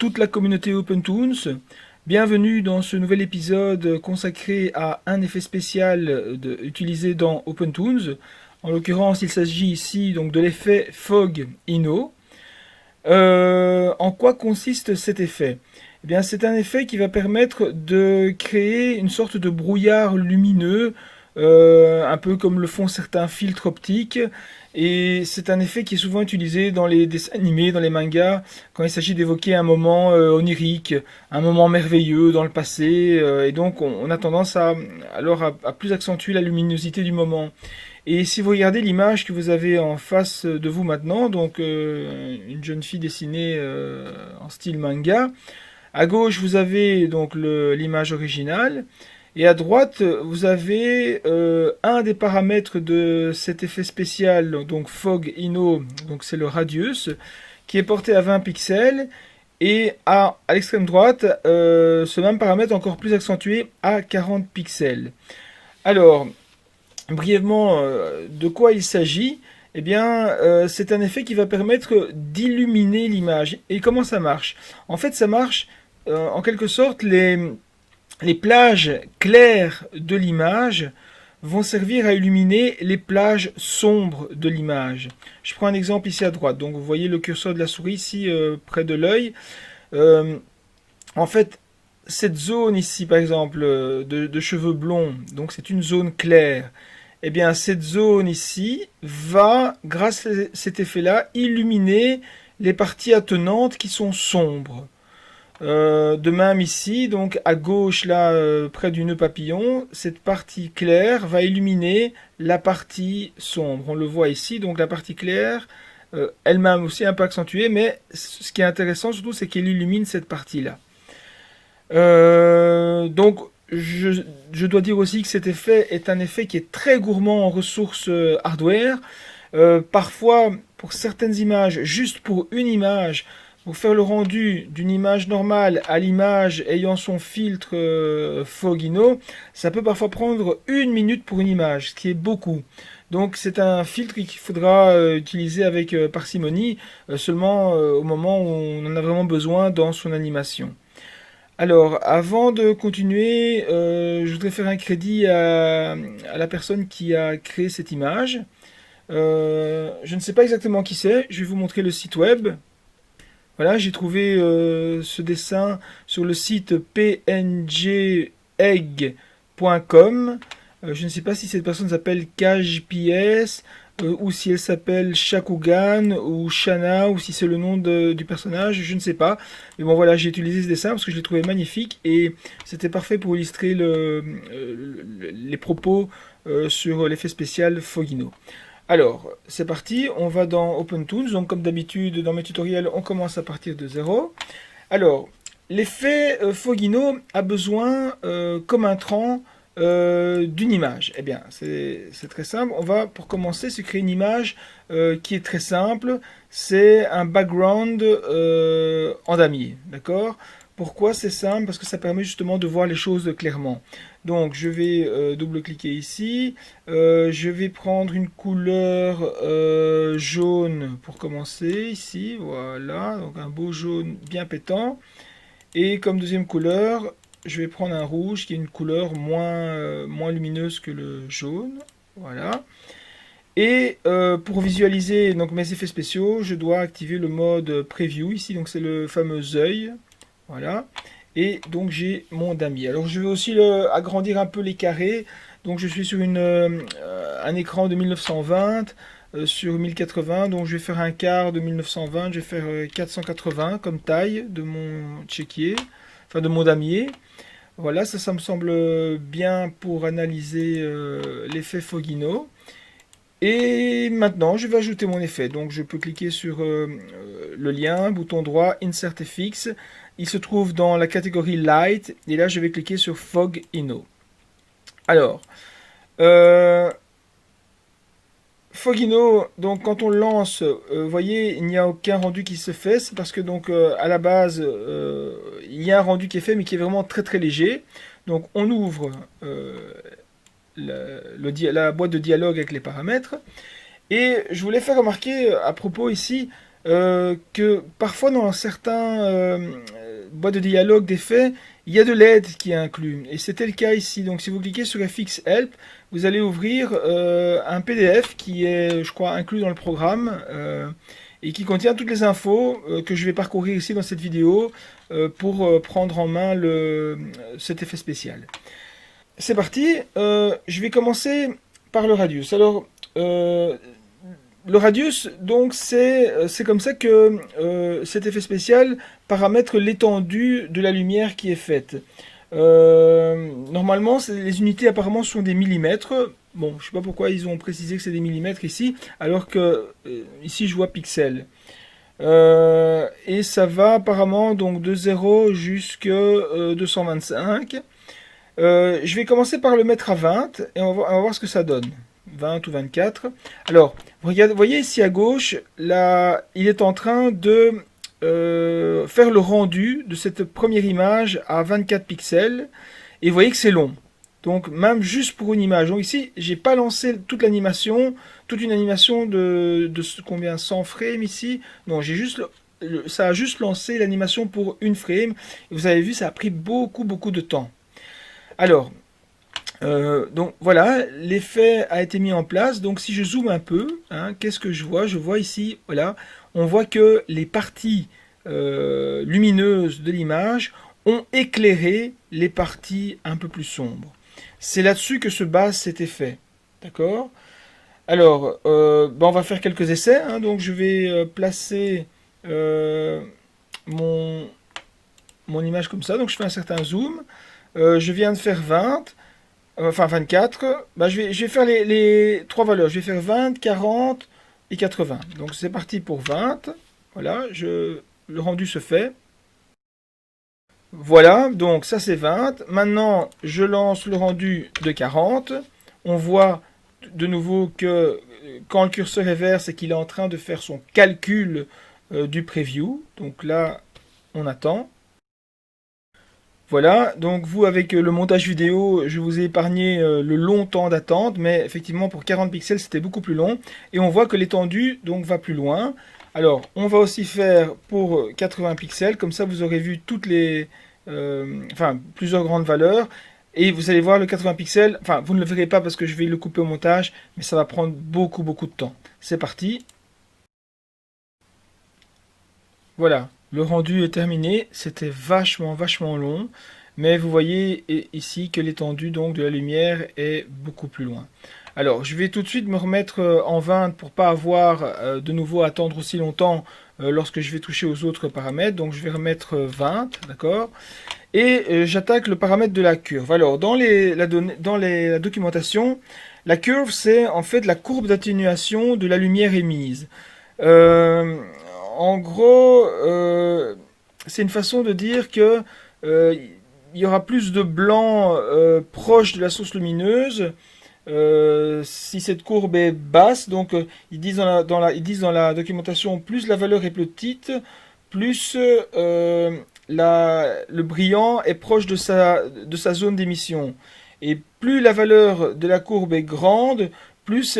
toute la communauté OpenToons. Bienvenue dans ce nouvel épisode consacré à un effet spécial utilisé dans OpenToons. En l'occurrence, il s'agit ici donc de l'effet Fog Inno. En quoi consiste cet effet? Eh bien, c'est un effet qui va permettre de créer une sorte de brouillard lumineux, un peu comme le font certains filtres optiques. Et c'est un effet qui est souvent utilisé dans les dessins animés, dans les mangas, quand il s'agit d'évoquer un moment onirique, un moment merveilleux dans le passé. Et donc, on a tendance à plus accentuer la luminosité du moment. Et si vous regardez l'image que vous avez en face de vous maintenant, donc une jeune fille dessinée en style manga, à gauche vous avez donc l'image originale, et à droite vous avez un des paramètres de cet effet spécial, donc Fog Inno, donc c'est le radius, qui est porté à 20 pixels, et à l'extrême droite, ce même paramètre encore plus accentué à 40 pixels. Alors, brièvement, de quoi il s'agit? Eh bien, c'est un effet qui va permettre d'illuminer l'image. Et comment ça marche? En fait, ça marche en quelque sorte, les plages claires de l'image vont servir à illuminer les plages sombres de l'image. Je prends un exemple ici à droite. Donc, vous voyez le curseur de la souris ici près de l'œil. Euh, En fait, cette zone ici, par exemple, de cheveux blonds, donc c'est une zone claire. Eh bien, cette zone ici va, grâce à cet effet-là, illuminer les parties attenantes qui sont sombres. De même ici, donc à gauche, là, près du nœud papillon, cette partie claire va illuminer la partie sombre. On le voit ici, donc la partie claire, elle-même aussi un peu accentuée, mais ce qui est intéressant surtout, c'est qu'elle illumine cette partie-là. Donc, je dois dire aussi que cet effet est un effet qui est très gourmand en ressources hardware. Parfois, pour certaines images, juste pour une image, pour faire le rendu d'une image normale à l'image ayant son filtre Fogino, ça peut parfois prendre 1 minute pour une image, ce qui est beaucoup. Donc c'est un filtre qu'il faudra utiliser avec parcimonie, seulement au moment où on en a vraiment besoin dans son animation. Alors, avant de continuer, je voudrais faire un crédit à la personne qui a créé cette image. Je ne sais pas exactement qui c'est, je vais vous montrer le site web. Voilà, j'ai trouvé ce dessin sur le site pngesegg.com. Je ne sais pas si cette personne s'appelle CagePS ou si elle s'appelle Shakugan ou Shana ou si c'est le nom du personnage, je ne sais pas. Mais bon voilà, j'ai utilisé ce dessin parce que je l'ai trouvé magnifique et c'était parfait pour illustrer les propos sur l'effet spécial Fogino. Alors, c'est parti, on va dans OpenToons. Donc, comme d'habitude, dans mes tutoriels, on commence à partir de zéro. Alors, l'effet Fogino a besoin, comme intrant, d'une image. Eh bien, c'est très simple. On va, pour commencer, se créer une image qui est très simple. C'est un background en damier. D'accord? Pourquoi c'est simple? Parce que ça permet justement de voir les choses clairement. Donc, je vais double-cliquer ici. Je vais prendre une couleur jaune pour commencer ici. Voilà, donc un beau jaune bien pétant. Et comme deuxième couleur, je vais prendre un rouge qui est une couleur moins lumineuse que le jaune. Voilà. Et pour visualiser donc, mes effets spéciaux, je dois activer le mode Preview ici. Donc c'est le fameux œil. Voilà. Et donc j'ai mon damier. Alors je vais aussi agrandir un peu les carrés. Donc je suis sur un écran de 1920 sur 1080. Donc je vais faire un quart de 1920. Je vais faire 480 comme taille de mon chéquier. Enfin de mon damier. Voilà, ça me semble bien pour analyser l'effet Fogino. Et maintenant, je vais ajouter mon effet. Donc, je peux cliquer sur le lien, bouton droit, Insert FX. Il se trouve dans la catégorie Light. Et là, je vais cliquer sur Fog Inno. Alors, euh, Fogino, donc quand on le lance, vous voyez, il n'y a aucun rendu qui se fait. C'est parce que donc à la base, il y a un rendu qui est fait, mais qui est vraiment très très léger. Donc, on ouvre la boîte de dialogue avec les paramètres. Et je voulais faire remarquer à propos ici, que parfois dans certains boîtes de dialogue d'effets, il y a de l'aide qui est inclus. Et c'était le cas ici. Donc si vous cliquez sur FX Help, vous allez ouvrir un PDF qui est, je crois, inclus dans le programme et qui contient toutes les infos que je vais parcourir ici dans cette vidéo pour prendre en main cet effet spécial. C'est parti, je vais commencer par le radius. Alors, le radius, donc, c'est comme ça que cet effet spécial paramètre l'étendue de la lumière qui est faite. Normalement, les unités apparemment sont des millimètres. Bon, je sais pas pourquoi ils ont précisé que c'est des millimètres ici, alors que ici je vois pixels. Et ça va apparemment donc de 0 jusqu'à 225. Je vais commencer par le mettre à 20 et on va voir ce que ça donne. 20 ou 24. Alors, vous voyez ici à gauche, là, il est en train de faire le rendu de cette première image à 24 pixels. Et vous voyez que c'est long. Donc, même juste pour une image. Donc ici, j'ai pas lancé toute l'animation, toute une animation de combien 100 frames ici. Non, j'ai juste ça a juste lancé l'animation pour une frame. Et vous avez vu, ça a pris beaucoup de temps. Alors, donc voilà, l'effet a été mis en place. Donc si je zoome un peu, hein, qu'est-ce que je vois? Je vois ici, voilà, on voit que les parties lumineuses de l'image ont éclairé les parties un peu plus sombres. C'est là-dessus que se base cet effet. D'accord? Alors, on va faire quelques essais. Hein, donc je vais placer mon, mon image comme ça. Donc je fais un certain zoom. Je viens de faire 20. Enfin 24, bah, je vais faire les trois valeurs. Je vais faire 20, 40 et 80. Donc c'est parti pour 20. Voilà, le rendu se fait. Voilà, donc ça c'est 20. Maintenant, je lance le rendu de 40. On voit de nouveau que quand le curseur est vert, c'est qu'il est en train de faire son calcul du preview. Donc là, on attend. Voilà, donc vous avec le montage vidéo, je vous ai épargné le long temps d'attente, mais effectivement pour 40 pixels c'était beaucoup plus long. Et on voit que l'étendue donc va plus loin. Alors on va aussi faire pour 80 pixels, comme ça vous aurez vu toutes les, enfin plusieurs grandes valeurs. Et vous allez voir le 80 pixels, enfin vous ne le verrez pas parce que je vais le couper au montage, mais ça va prendre beaucoup de temps. C'est parti. Voilà, le rendu est terminé. C'était vachement long. Mais vous voyez ici que l'étendue donc de la lumière est beaucoup plus loin. Alors, je vais tout de suite me remettre en 20 pour pas avoir de nouveau à attendre aussi longtemps lorsque je vais toucher aux autres paramètres. Donc, je vais remettre 20, d'accord? Et j'attaque le paramètre de la curve. Alors, dans la documentation, la curve, c'est en fait la courbe d'atténuation de la lumière émise. Euh, En gros, c'est une façon de dire que il y aura plus de blanc proche de la source lumineuse si cette courbe est basse. Donc ils disent dans la documentation, plus la valeur est petite, plus le brillant est proche de sa zone d'émission. Et plus la valeur de la courbe est grande, plus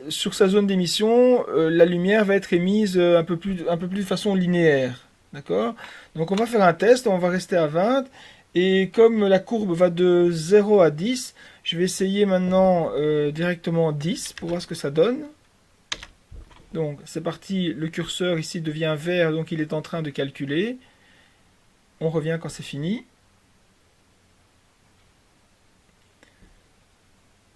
sur sa zone d'émission, la lumière va être émise un peu plus de façon linéaire. D'accord? Donc on va faire un test, on va rester à 20. Et comme la courbe va de 0 à 10, je vais essayer maintenant directement 10 pour voir ce que ça donne. Donc c'est parti, le curseur ici devient vert, donc il est en train de calculer. On revient quand c'est fini.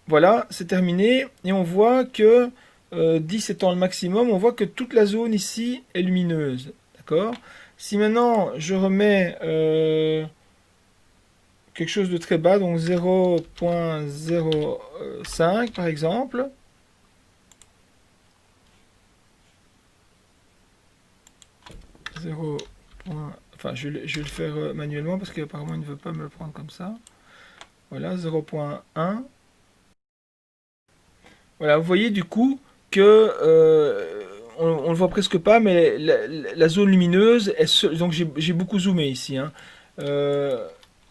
Voilà, c'est terminé. Et on voit que 10 étant le maximum, on voit que toute la zone ici est lumineuse. D'accord? Si maintenant je remets quelque chose de très bas, donc 0.05 par exemple. Enfin, je vais le faire manuellement parce qu'apparemment il ne veut pas me le prendre comme ça. Voilà, 0.1. Voilà, vous voyez du coup que on le voit presque pas, mais la zone lumineuse, donc j'ai beaucoup zoomé ici. Hein.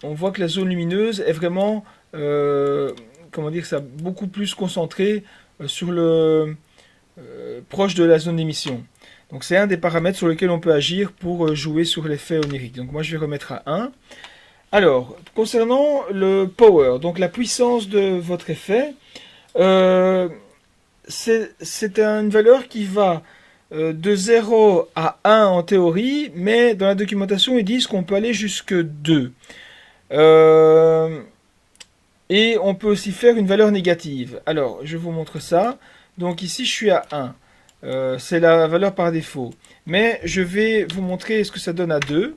On voit que la zone lumineuse est vraiment, comment dire ça, beaucoup plus concentrée sur le proche de la zone d'émission. Donc c'est un des paramètres sur lesquels on peut agir pour jouer sur l'effet onirique. Donc moi je vais remettre à 1. Alors, concernant le power, donc la puissance de votre effet, c'est une valeur qui va de 0 à 1 en théorie, mais dans la documentation, ils disent qu'on peut aller jusque 2. Et on peut aussi faire une valeur négative. Alors, je vous montre ça. Donc ici, je suis à 1. C'est la valeur par défaut. Mais je vais vous montrer ce que ça donne à 2.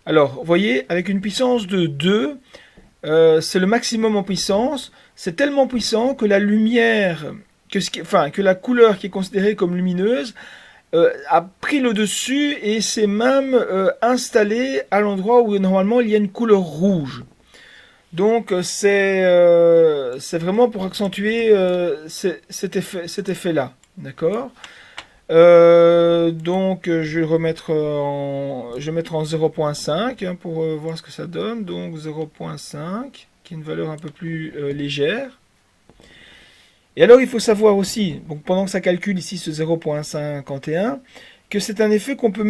Alors, vous voyez, avec une puissance de 2, c'est le maximum en puissance. C'est tellement puissant que la lumière, que la couleur qui est considérée comme lumineuse a pris le dessus et s'est même installée à l'endroit où normalement il y a une couleur rouge. Donc c'est vraiment pour accentuer cet effet-là. D'accord. Donc je vais je vais mettre en 0.5 hein, pour voir ce que ça donne. Donc 0.5 qui est une valeur un peu plus légère. Et alors il faut savoir aussi, donc pendant que ça calcule ici ce 0.51, que c'est un effet qu'on peut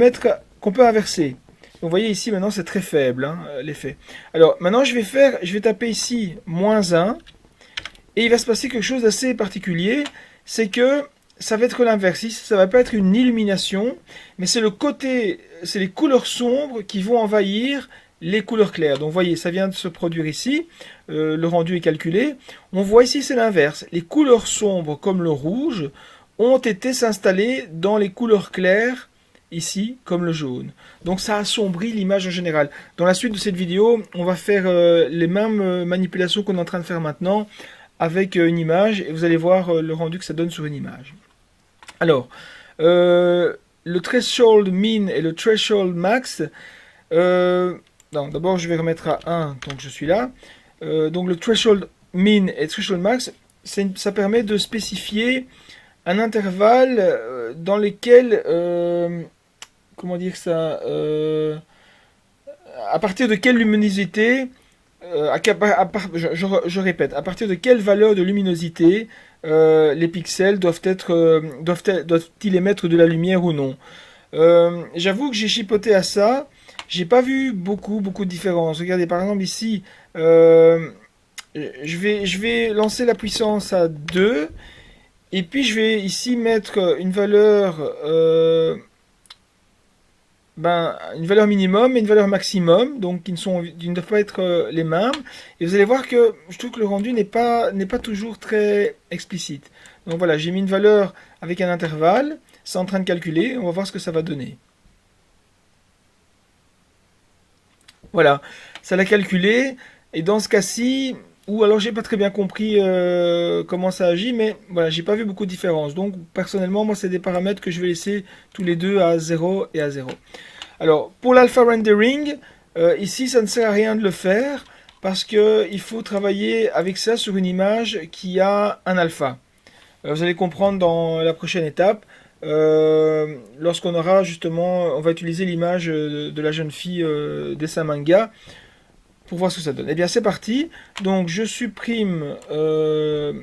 inverser. Donc vous voyez ici maintenant c'est très faible hein, l'effet. Alors maintenant je vais taper ici -1 et il va se passer quelque chose d'assez particulier, c'est que ça va être l'inverse, ça va pas être une illumination, mais c'est c'est les couleurs sombres qui vont envahir les couleurs claires. Donc vous voyez, ça vient de se produire ici, le rendu est calculé. On voit ici c'est l'inverse, les couleurs sombres comme le rouge ont été s'installer dans les couleurs claires ici comme le jaune. Donc ça assombrit l'image en général. Dans la suite de cette vidéo, on va faire les mêmes manipulations qu'on est en train de faire maintenant avec une image et vous allez voir le rendu que ça donne sur une image. Alors, le threshold min et le threshold max, d'abord je vais remettre à 1, donc je suis là. Donc le threshold min et le threshold max, ça permet de spécifier un intervalle dans lequel, comment dire ça, à partir de quelle luminosité, je répète, à partir de quelle valeur de luminosité les pixels doivent-ils émettre de la lumière ou non. J'avoue que j'ai chipoté à ça, j'ai pas vu beaucoup de différences. Regardez par exemple ici, je vais lancer la puissance à 2 et puis je vais ici mettre une valeur une valeur minimum et une valeur maximum, donc qui ne doivent pas être les mêmes. Et vous allez voir que je trouve que le rendu n'est pas toujours très explicite. Donc voilà, j'ai mis une valeur avec un intervalle, c'est en train de calculer, on va voir ce que ça va donner. Voilà, ça l'a calculé, et dans ce cas-ci, ou alors j'ai pas très bien compris comment ça agit, mais voilà, j'ai pas vu beaucoup de différence. Donc personnellement, moi c'est des paramètres que je vais laisser tous les deux à 0 et à 0. Alors pour l'alpha rendering, ici ça ne sert à rien de le faire parce qu'il faut travailler avec ça sur une image qui a un alpha. Vous allez comprendre dans la prochaine étape. Lorsqu'on aura justement, on va utiliser l'image de la jeune fille dessin manga pour voir ce que ça donne. Et bien c'est parti. Donc je supprime le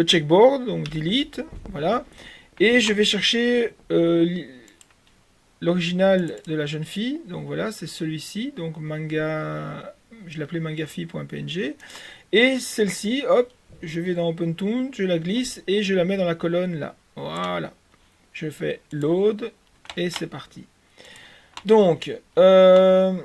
checkboard, donc delete, voilà, et je vais chercher l'original de la jeune fille. Donc voilà, c'est celui-ci. Donc manga, je l'appelais mangafille.png, et celle-ci, hop, je vais dans OpenToon, je la glisse et je la mets dans la colonne là. Voilà. Je fais load et c'est parti. Donc, on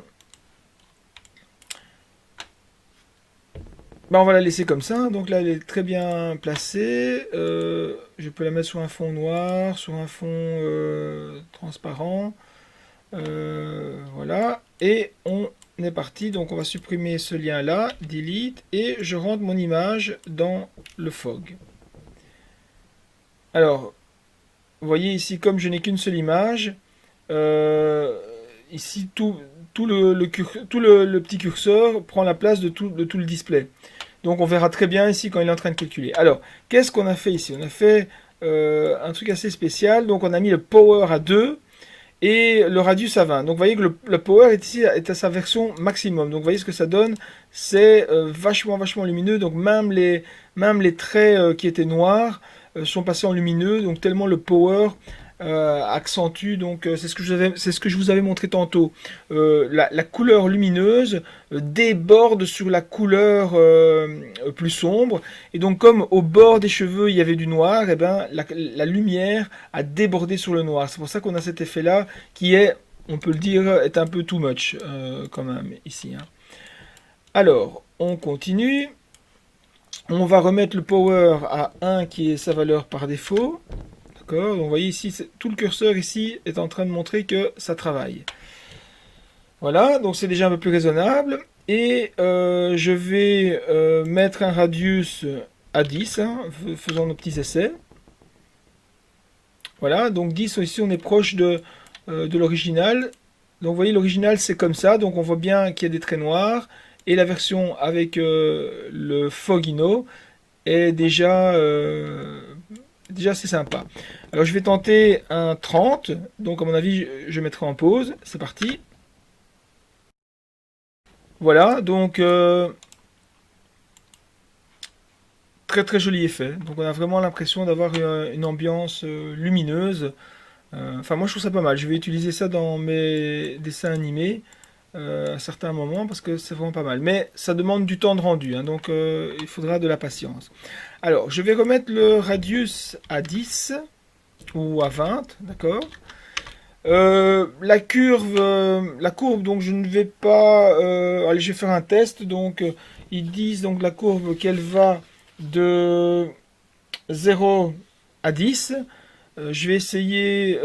va la laisser comme ça. Donc là, elle est très bien placée. Je peux la mettre sur un fond noir, sur un fond transparent. Voilà. Et on est parti. Donc on va supprimer ce lien là, delete, et je rentre mon image dans le fog. Alors, vous voyez ici, comme je n'ai qu'une seule image, ici tout le petit curseur prend la place de tout le display. Donc on verra très bien ici quand il est en train de calculer. Alors, qu'est-ce qu'on a fait ici? On a fait un truc assez spécial. Donc on a mis le power à 2 et le radius à 20. Donc vous voyez que le power est à sa version maximum. Donc vous voyez ce que ça donne. C'est vachement lumineux. Donc même les traits qui étaient noirs sont passés en lumineux, donc tellement le power accentue, donc c'est ce que je vous avais montré tantôt. La couleur lumineuse déborde sur la couleur plus sombre, et donc comme au bord des cheveux il y avait du noir, et ben la lumière a débordé sur le noir. C'est pour ça qu'on a cet effet-là qui est, on peut le dire, est un peu too much quand même ici, hein. Alors, on continue. On va remettre le power à 1 qui est sa valeur par défaut. D'accord. Donc vous voyez ici, tout le curseur ici est en train de montrer que ça travaille. Voilà, donc c'est déjà un peu plus raisonnable. Et je vais mettre un radius à 10, hein, faisant nos petits essais. Voilà, donc 10 ici on est proche de l'original. Donc vous voyez l'original c'est comme ça, donc on voit bien qu'il y a des traits noirs. Et la version avec le Fogino est déjà c'est sympa. Alors je vais tenter un 30, donc à mon avis je mettrai en pause, c'est parti. Voilà, donc très très joli effet. Donc on a vraiment l'impression d'avoir une ambiance lumineuse. Enfin moi je trouve ça pas mal, je vais utiliser ça dans mes dessins animés à certains moments parce que c'est vraiment pas mal. Mais ça demande du temps de rendu, hein, donc il faudra de la patience. Alors je vais remettre le radius à 10 ou à 20, d'accord. La courbe, donc je ne vais pas. Allez, je vais faire un test. Donc, ils disent donc la courbe qu'elle va de 0 à 10. Je vais essayer.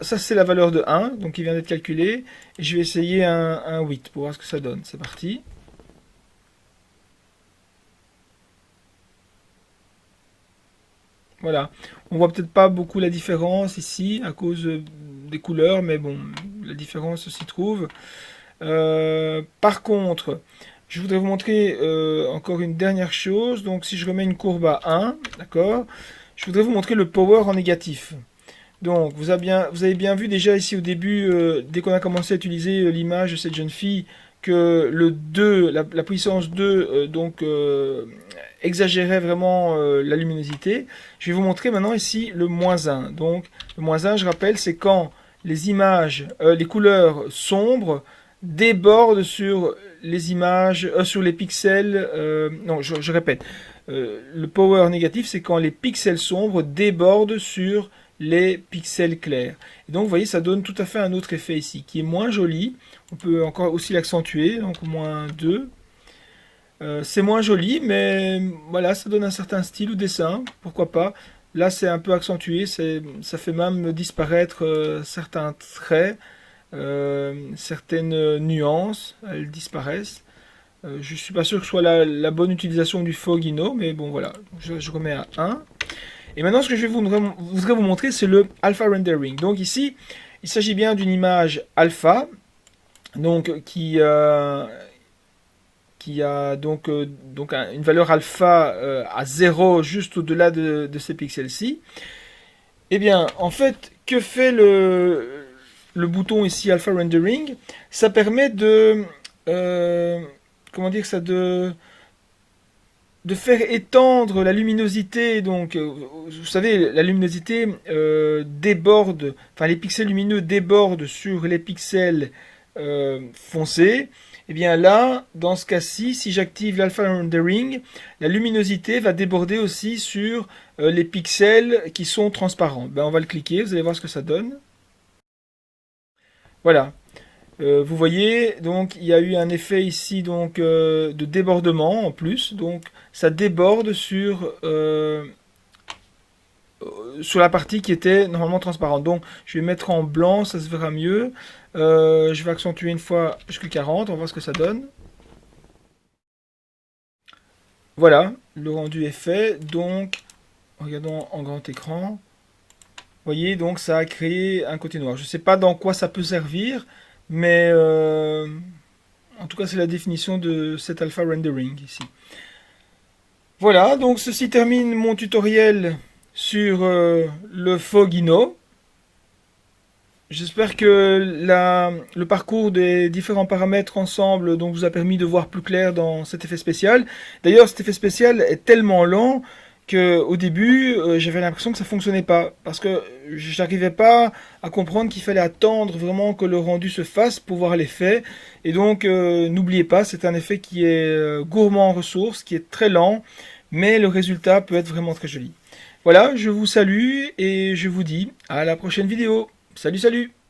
Ça, c'est la valeur de 1, donc il vient d'être calculé. Et je vais essayer un 8 pour voir ce que ça donne. C'est parti. Voilà. On voit peut-être pas beaucoup la différence ici à cause des couleurs, mais bon, la différence s'y trouve. Par contre, je voudrais vous montrer encore une dernière chose. Donc, si je remets une courbe à 1, d'accord, je voudrais vous montrer le power en négatif. Donc, vous avez bien vu déjà ici au début, dès qu'on a commencé à utiliser l'image de cette jeune fille, que le 2, la puissance 2, exagérait vraiment la luminosité. Je vais vous montrer maintenant ici le moins 1. Donc, le moins 1, je rappelle, c'est quand les images, les couleurs sombres débordent sur les images, sur les pixels. Non, je répète. Le power négatif, c'est quand les pixels sombres débordent sur les pixels clairs. Et donc, vous voyez, ça donne tout à fait un autre effet ici, qui est moins joli. On peut encore aussi l'accentuer, donc moins 2. C'est moins joli, mais voilà, ça donne un certain style au dessin, pourquoi pas. Là, c'est un peu accentué, ça fait même disparaître certains traits, certaines nuances, elles disparaissent. Je suis pas sûr que ce soit la bonne utilisation du Fogino, mais bon, voilà, je remets à 1. Et maintenant, ce que je voudrais vous montrer, c'est le alpha rendering. Donc ici, il s'agit bien d'une image alpha, donc qui a donc une valeur alpha à 0 juste au-delà de ces pixels-ci. Eh bien, en fait, que fait le bouton ici Alpha Rendering? Ça permet de comment dire ça, de faire étendre la luminosité. Donc, vous savez, la luminosité déborde, enfin les pixels lumineux débordent sur les pixels foncés. Et bien là, dans ce cas-ci, si j'active l'alpha rendering, la luminosité va déborder aussi sur les pixels qui sont transparents. Ben, on va le cliquer, vous allez voir ce que ça donne. Voilà. Vous voyez, donc il y a eu un effet ici donc de débordement en plus. Donc ça déborde sur la partie qui était normalement transparente. Donc je vais mettre en blanc, ça se verra mieux. Je vais accentuer une fois jusqu'à 40, on va voir ce que ça donne. Voilà, le rendu est fait. Donc, regardons en grand écran. Vous voyez, donc ça a créé un côté noir. Je ne sais pas dans quoi ça peut servir, mais en tout cas c'est la définition de cet alpha rendering ici. Voilà, donc ceci termine mon tutoriel sur le Fogino. J'espère que le parcours des différents paramètres ensemble donc, vous a permis de voir plus clair dans cet effet spécial. D'ailleurs, cet effet spécial est tellement lent que au début, j'avais l'impression que ça fonctionnait pas, parce que j'arrivais pas à comprendre qu'il fallait attendre vraiment que le rendu se fasse pour voir l'effet. Et donc, n'oubliez pas, c'est un effet qui est gourmand en ressources, qui est très lent, mais le résultat peut être vraiment très joli. Voilà, je vous salue et je vous dis à la prochaine vidéo. Salut, salut!